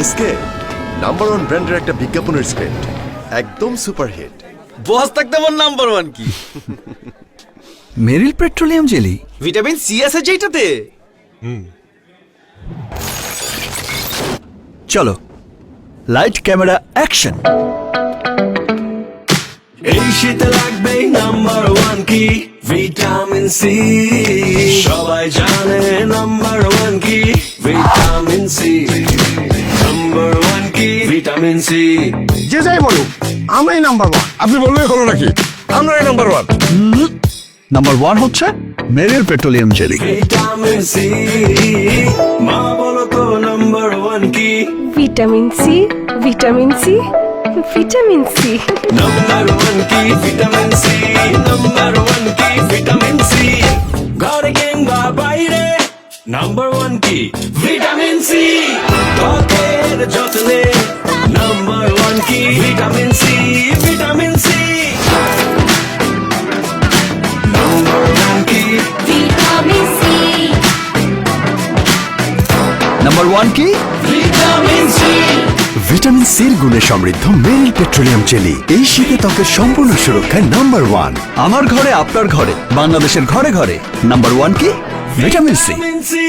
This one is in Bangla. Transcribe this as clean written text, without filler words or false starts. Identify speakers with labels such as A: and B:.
A: এসকে নাম্বার 1 ব্র্যান্ডের একটা বিজ্ঞাপনের স্ক্রিপ্ট একদম সুপারহিট।
B: বস থাকতে আমার নাম্বার 1 কি?
C: মেরিল পেট্রোলিয়াম জেলি,
B: ভিটামিন সি আছে যেটাতে।
C: চলো লাইট ক্যামেরা অ্যাকশন।
D: এই শীতে লাগবে নাম্বার 1 কি? Vitamin C. সবাই জানে নাম্বার 1 কি? Vitamin C. নাম্বার 1 কি? Vitamin C.
E: যে যাই বলুক আমরাই নাম্বার 1।
F: আপনি বললেই হলো নাকি? আমরাই নাম্বার 1।
C: নাম্বার 1 হচ্ছে Meril petroleum jelly.
D: Vitamin C. মা বলো তো নাম্বার 1 কি?
G: Vitamin C, vitamin C, vitamin C.
D: Number 1 কি? Vitamin C. নাম্বার 1 কি? Vitamin C. ঘরে কিংবা বাইরে নাম্বার 1 কি? Vitamin C. ত্বকের যত্নে নাম্বার 1 কি? Vitamin C. Vitamin C. Number 1 কি?
G: Vitamin C.
C: নাম্বার 1 কি?
D: Vitamin C.
A: ভিটামিন সির গুণে সমৃদ্ধ মেরিল পেট্রোলিয়াম জেলি এই শীতে ত্বকের সম্পূর্ণ সুরক্ষায় নাম্বার 1।
C: আমার ঘরে আপনার ঘরে বাংলাদেশের ঘরে ঘরে নাম্বার 1 কি? Vitamin C.
D: Vitamin C.